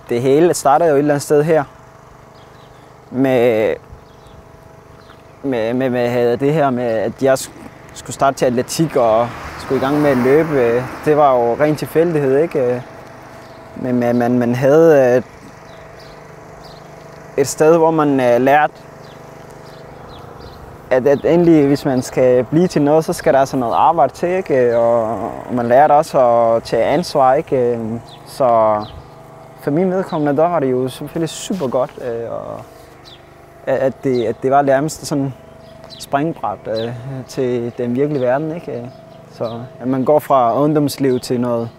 det hele startede jo et eller andet sted her. Med det her med, at jeg skulle starte til atletik og skulle i gang med at løbe. Det var jo ren tilfældighed, ikke? Men man havde et sted, hvor man lærte, at endelig, hvis man skal blive til noget, så skal der altså noget arbejde til, ikke? Og man lærte også at tage ansvar, ikke? Så for min vedkommende, der var det jo selvfølgelig super godt, og at det var nærmest sådan springbræt til den virkelige verden, ikke? Så at man går fra ungdomsliv til noget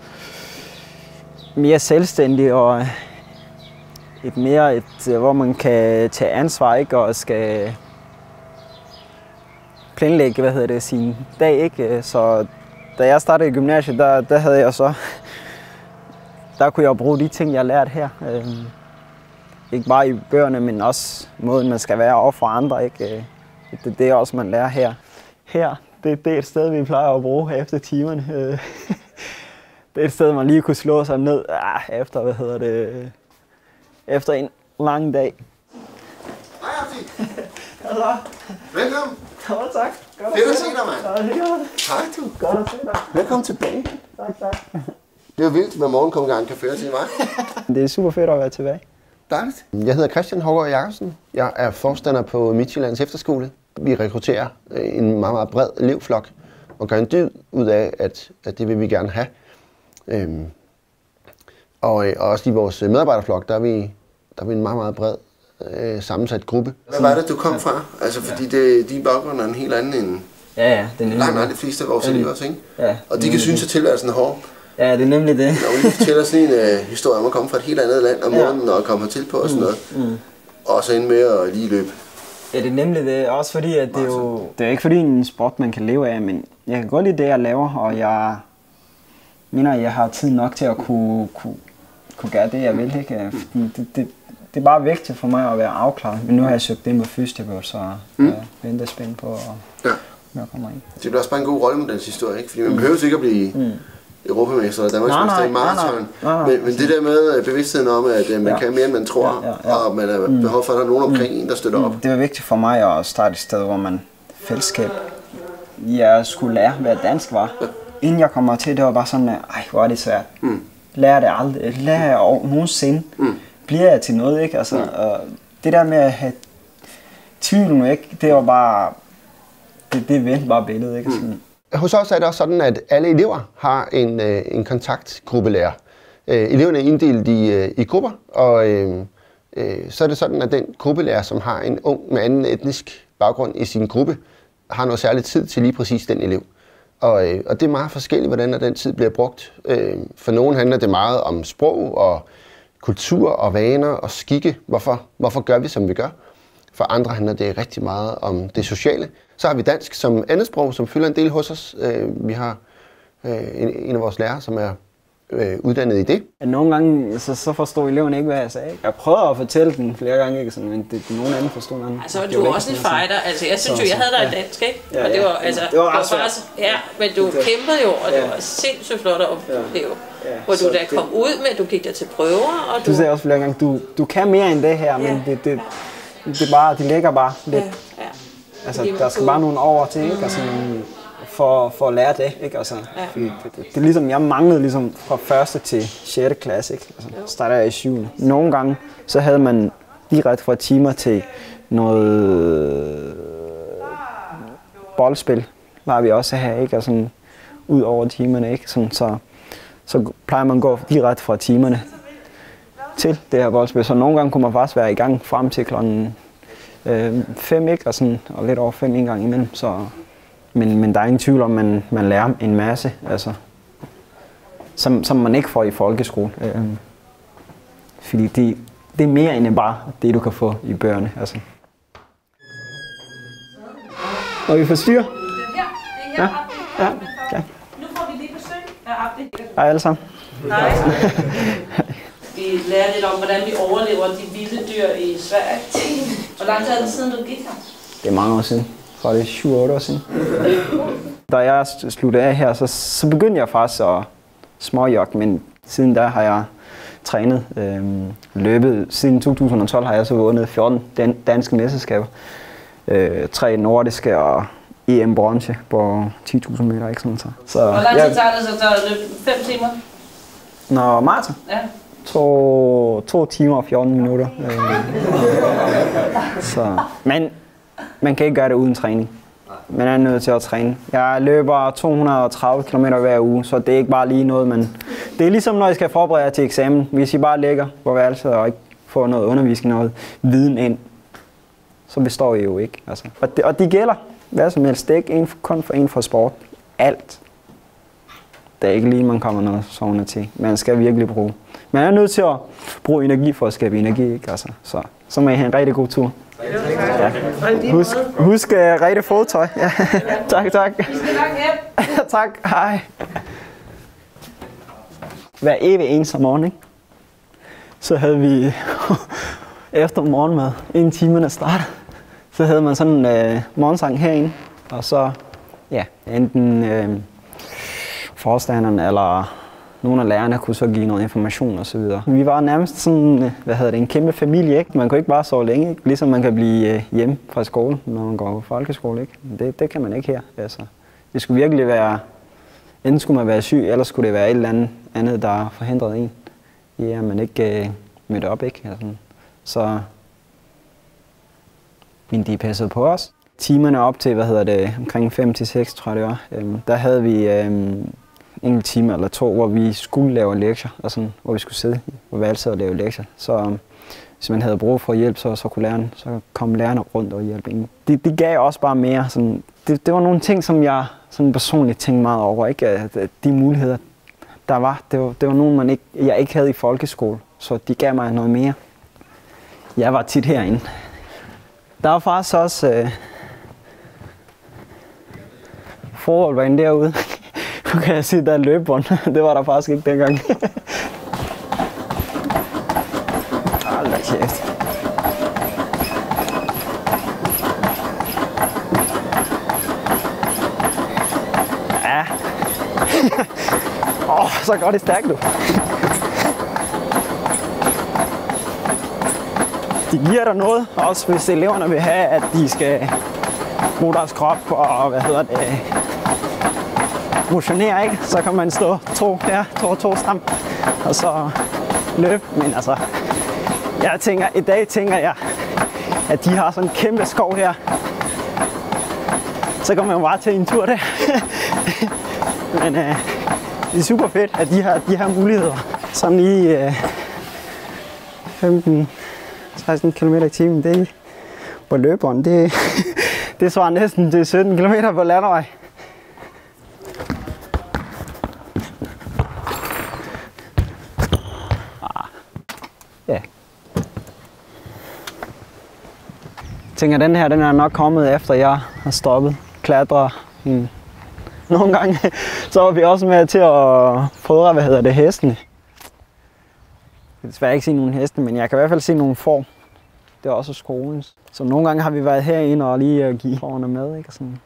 mere selvstændigt og hvor man kan tage ansvar, ikke? Og skal planlægge, sin dag, ikke? Så da jeg startede i gymnasiet, der havde jeg så, der kunne jeg bruge de ting, jeg lærte her. Ikke bare i bøgerne, men også måden, man skal være over for andre, ikke? Det er også, man lærer her. Her, det er et sted, vi plejer at bruge efter timerne. Det er et sted, man lige kunne slå sig ned efter, efter en lang dag. Hej, Arti. Hallo. Velkommen. Tak. Godt at se dig, mand. Hej, du. Godt at se dig. Velkommen tilbage. Tak. Det er jo vildt, hvad morgenkomgang kan føre til mig. Det er super fedt at være tilbage. Dejligt. Jeg hedder Christian Hougaard Jacobsen. Jeg er forstander på Midtjyllands Efterskole. Vi rekrutterer en meget, meget bred elevflok og gør en dyd ud af, at det vil vi gerne have. Og også i vores medarbejderflok, der er vi en meget, meget bred sammensat gruppe. Hvad var det, du kom fra? Altså, fordi din baggrund er en helt anden end langt de fleste af vores elever, ikke? Ja, og de kan synes, at tilværelsen er hård. Ja, det er nemlig det. Når vi fortæller sådan en historie om at komme fra et helt andet land om måneden og komme hertil på og sådan noget. Og så ind med at lige løbe. Ja, det er nemlig det. Også fordi, at det er ikke fordi en sport, man kan leve af, men jeg kan godt lide det, jeg laver, og jeg mener, at jeg har tid nok til at kunne gøre det, jeg vil, ikke? Det er bare vigtigt for mig at være afklaret, men nu har jeg søgt ind på fysioterapeut, så jeg venter spændt på, at jeg kommer ind. Det bliver også bare en god rollemodelshistorie, ikke? Fordi man behøver sikkert blive europamester eller danmarksmester i maraton. Men det der med bevidstheden om, at man kan mere, end man tror, og man har behov for, at der er nogen omkring en, der støtter op. Det var vigtigt for mig at starte et sted, hvor man fællesskab. Jeg skulle lære, hvad dansk var. Inden jeg kommer til, det var bare sådan, hvor er det svært. Lærer det aldrig. Lærer jeg nogensinde. Bliver jeg til noget, ikke? Altså, det der med at have tvivl nu, ikke? Det var bare, det vendte bare billedet, ikke? Hos os er det også sådan, at alle elever har en kontaktgruppelærer. Eleverne er inddelt i grupper, og så er det sådan, at den gruppelærer, som har en ung med anden etnisk baggrund i sin gruppe, har noget særlig tid til lige præcis den elev. Og det er meget forskelligt, hvordan den tid bliver brugt. For nogen handler det meget om sprog og kultur og vaner og skikke. Hvorfor gør vi, som vi gør? For andre handler det rigtig meget om det sociale. Så har vi dansk som andetsprog, som fylder en del hos os. Vi har en af vores lærere, som er uddannet i det. Nogle gange så forstod eleverne ikke, hvad jeg sagde. Jeg prøvede at fortælle den flere gange, ikke? Men nogen anden forstod den. Altså, du er også en fighter. Altså, jeg synes jo, jeg havde dig i dansk, ikke? Ja, og det var, altså, det var ret svært. Ja, men du kæmpede jo, og det var sindssygt flot at opleve. Hvor du da kom ud med, du gik der til prøver, og du sagde også flere gange, du kan mere end det her, men det er bare, det ligger bare lidt. Altså, der skal bare nogle år til, ikke? Altså, for at lære det, ikke? Altså, det er ligesom, jeg manglede ligesom fra 1. til 6. klasse, ikke? Altså, starter jeg i 7. Nogle gange, så havde man direkte fra timer til noget boldspil, var vi også her, ikke? Altså, ud over timerne, ikke? Sådan, så plejer man at gå direkte fra timerne til det her boldspil. Så nogle gange kunne man faktisk være i gang frem til klokken 5, ikke? Og lidt over 5 en gang imellem. Så, men der er ingen tvivl om, at man lærer en masse, altså, som man ikke får i folkeskole. Fordi det er mere end bare det, du kan få i bøgerne. Altså. Og vi får styr? Ja. Okay. Nu får vi lige besøg af Abdi. Hej alle sammen. Hej. Vi lærer lidt om, hvordan vi overlever de vilde dyr i Sverige. Hvor lang tid er det siden, du gik her? Det er mange år siden. Fra det 7-8 år siden. Da jeg sluttede af her, så begyndte jeg faktisk at småjogge, men siden da har jeg trænet. Løbet siden 2012 har jeg så vundet 14 danske mesterskaber. 3 nordiske og EM-bronze på 10.000 meter, ikke sådan så. Hvor lang tid tager det så at løbe? 5 timer? Nå, maraton? Ja. 2 timer og 14 minutter. Så, men man kan ikke gøre det uden træning. Man er nødt til at træne. Jeg løber 230 km hver uge, så det er ikke bare lige noget, man... Det er ligesom, når I skal forberede jer til eksamen. Hvis I bare ligger på værelset og ikke får noget undervisning, noget viden ind, så består I jo ikke. Altså. Og det gælder hvad som helst. Det er ikke kun for en for sport. Alt. Det er ikke lige, man kommer noget sovende til. Man skal virkelig bruge. Man er nødt til at bruge energi for at skabe energi, ikke? Altså, så må I have en rigtig god tur. Ja. Husk rigtig fodtøj. Ja. Tak. Vi skal nok hjem. Tak. Hej. Hver evig eneste morgen, ikke? Så havde vi efter morgenmad, inden timerne startede, så havde man sådan en morgensang herinde. Og så, ja, enten forstanderen eller nogle af lærerne kunne så give noget information og så videre. Vi var nærmest sådan, en kæmpe familie, ikke? Man kunne ikke bare sove længe, ikke? Ligesom man kan blive hjemme fra skole, når man går på folkeskole, ikke? Det kan man ikke her. Altså, det skulle virkelig være, enten skulle man være syg, eller skulle det være et eller andet der forhindrede en. Ja, man ikke mødte op, ikke? Altså, så men de passede på os. Timerne op til, omkring 5 til 6, tror jeg det var, der havde vi en time eller 2, hvor vi skulle lave lektier, og sådan, hvor vi skulle sidde på værelset og lave lektier. Så hvis man havde brug for hjælp, så kom lærerne rundt og hjælpe en. Det gav også bare mere. Sådan, det var nogle ting, som jeg sådan personligt tænkte meget over. Ikke? At de muligheder, der var, det var nogle, jeg ikke havde i folkeskole, så de gav mig noget mere. Jeg var tit herinde. Der var faktisk også fodboldbanen derude. Nu kan jeg sige, at der er løbebånd. Det var der faktisk ikke dengang. Hold da kæft. Ja. Så går det stærkt, du. De giver dig noget, også hvis eleverne vil have, at de skal bruge deres krop og motionere, ikke? Så kan man stå to stram og så løbe. Men altså, i dag tænker jeg, at de har sådan en kæmpe skov her. Så kan man jo bare tage en tur der. Men det er super fedt, at de har muligheder. Sådan lige 15-16 km i timen, det på løberen, det svarer næsten til 17 km på landevej. Ja. Jeg tænker, den her er nok kommet efter jeg har stoppet klatre. Nogle gange så var vi også med til at fodre, hestene. Jeg kan desværre ikke se nogen heste, men jeg kan i hvert fald se nogle får. Det er også skolens. Så nogle gange har vi været herinde og lige give fårene med, ikke? Og sådan.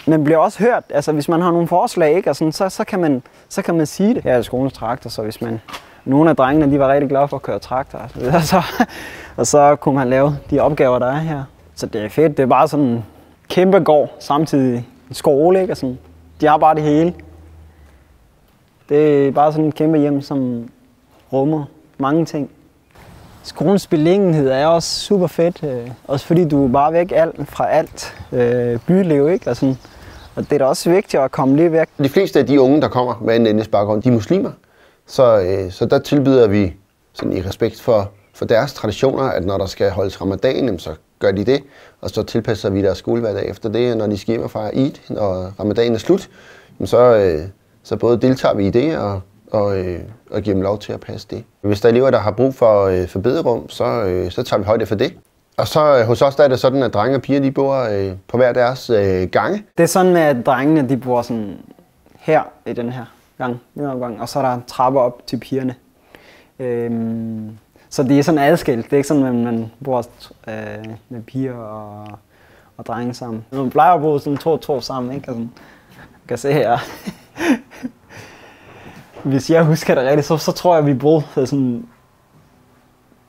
Man bliver også hørt, altså hvis man har nogle forslag, ikke? Og sådan, så kan man sige det. Her er skolens traktor, så hvis man... Nogle af drengene, de var rigtig glade for at køre traktor, og så kunne man lave de opgaver, der er her. Så det er fedt. Det er bare sådan en kæmpe gård, samtidig en skole, ikke? Og sådan. De har bare det hele. Det er bare sådan en kæmpe hjem, som rummer mange ting. Skolens beliggenhed er også super fedt, også fordi du er bare væk fra alt byliv, ikke? Og det er da også vigtigt at komme lidt væk. De fleste af de unge, der kommer med en etnisk baggrund, de er muslimer. Så der tilbyder vi sådan i respekt for deres traditioner, at når der skal holdes ramadan, så gør de det, og så tilpasser vi deres skolehverdag efter det. Når de skal hjem og fejre Eid, og ramadan er slut, så både deltager vi i det og giver dem lov til at passe det. Hvis der er elever, der har brug for bederum, så tager vi højde for det. Og så hos os der er det sådan, at drenge og piger de bor på hver deres gange. Det er sådan, at drengene de bor sådan her i den her gang, og så er der trapper op til pigerne. Så det er sådan adskilt. Det er ikke sådan, at man bor med piger og drenge sammen. Man plejer at bo sådan to sammen, ikke? Altså, kan se her. Hvis jeg husker det rigtigt, så tror jeg, vi boede sådan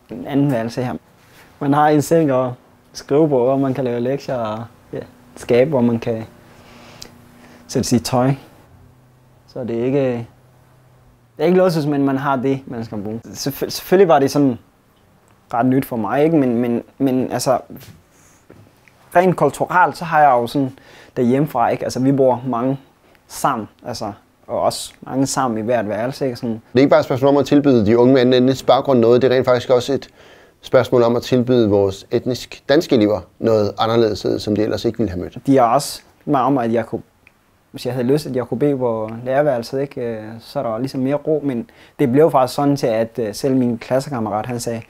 en anden værelse her. Man har en seng og skrivebord, hvor man kan lave lektier, og ja, skab, hvor man kan sætte sit tøj. Så det er ikke luksus, men man har det, man skal bruge. Selvfølgelig var det sådan ret nyt for mig, ikke? Men altså, rent kulturelt, så har jeg jo sådan derhjemmefra, ikke? Altså, vi bor mange sammen, altså, og også mange sammen i hvert værelse, ikke? Sådan. Det er ikke bare et spørgsmål om at tilbyde de unge med anden etnisk baggrund noget, det er rent faktisk også et spørgsmål om at tilbyde vores etnisk danske elever noget anderledes, som de ellers ikke ville have mødt. De har også meget om, at jeg kunne, hvis jeg havde lyst, at jeg kunne bede på lærerværelset, ikke? Så er der ligesom mere ro, men det blev faktisk sådan til, at selv min klassekammerat, han sagde,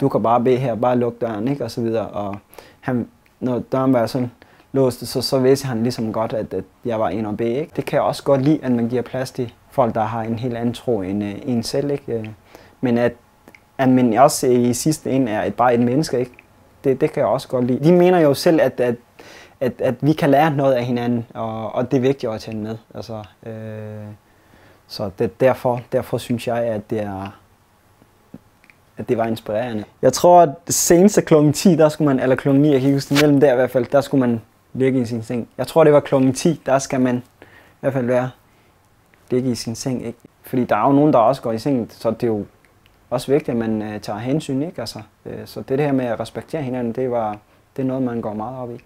du kan bare bede her, bare luk døren, ikke? Og så videre, og han, når døren var sådan låst, så vidste han ligesom godt, at jeg var en og bede, ikke? Det kan jeg også godt lide, at man giver plads til folk, der har en helt anden tro end en selv, ikke? Men at man også i sidste ende er bare et menneske, ikke? Det kan jeg også godt lide. De mener jo selv, at vi kan lære noget af hinanden, og det er vigtigt at tage med. Altså, så derfor synes jeg, at det var inspirerende. Jeg tror, at senest kl. 10, der skulle man, eller kl. 9, jeg kan ikke huske det, mellem der i hvert fald, der skulle man ligge i sin seng. Jeg tror, det var kl. 10, der skal man i hvert fald ligge i sin seng, ikke? Fordi der er jo nogen, der også går i seng, så det er jo også vigtigt, at man tager hensyn, ikke? Altså, så det her med at respektere hinanden, det er noget, man går meget op i.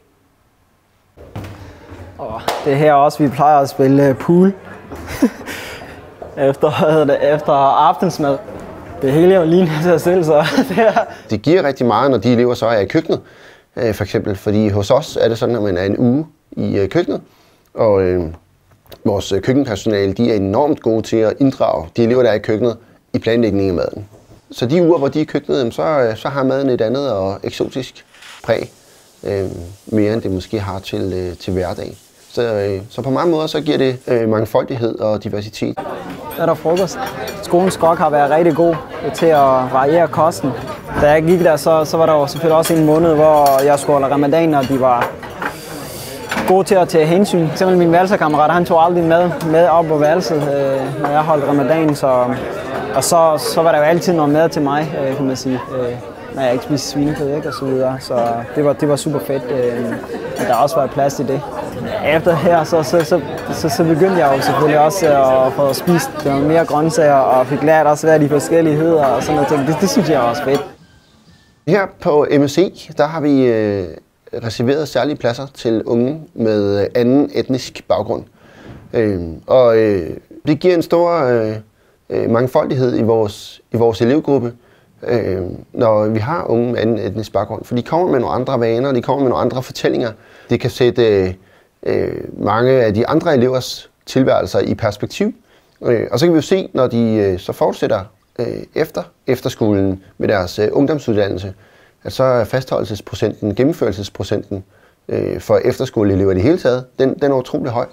Og det her også, vi plejer at spille pool efter aftensmad. Det hele er jo lige sig selv, så det giver rigtig meget, når de elever så er i køkkenet, for eksempel. Fordi hos os er det sådan, at man er en uge i køkkenet, og vores køkkenpersonale, de er enormt gode til at inddrage de elever, der er i køkkenet, i planlægningen af maden. Så de uger, hvor de er i køkkenet, så har maden et andet og eksotisk præg, mere end det måske har til hverdag. Så på mange måder så giver det mangfoldighed og diversitet. Så er der frokost. Skolens kok har været rigtig god til at variere kosten. Da jeg gik der, så var der jo selvfølgelig også en måned, hvor jeg skulle holde ramadan, og de var gode til at tage hensyn. Simpelthen min værelsekammerat, han tog aldrig med op på værelset, når jeg holdt ramadan. Og så var der jo altid noget mad til mig, kan man sige, når jeg ikke spiste svinekød, ikke, og så videre. Så det var super fedt, at der også var plads til det. Efter her, så begyndte jeg jo selvfølgelig også at få spist noget mere grøntsager, og fik lært også hvad de forskelligheder og sådan noget. Det synes jeg er også fedt. Her på MSC, der har vi reserveret særlige pladser til unge med anden etnisk baggrund. Det giver en stor mangfoldighed i vores elevgruppe, når vi har unge med anden etnisk baggrund. For de kommer med nogle andre vaner, de kommer med nogle andre fortællinger. Det kan sætte mange af de andre elevers tilværelser i perspektiv. Og så kan vi jo se, når de så fortsætter efter efterskolen med deres ungdomsuddannelse, at så er fastholdelsesprocenten, gennemførelsesprocenten for efterskoleelever i det hele taget, den er utrolig høj.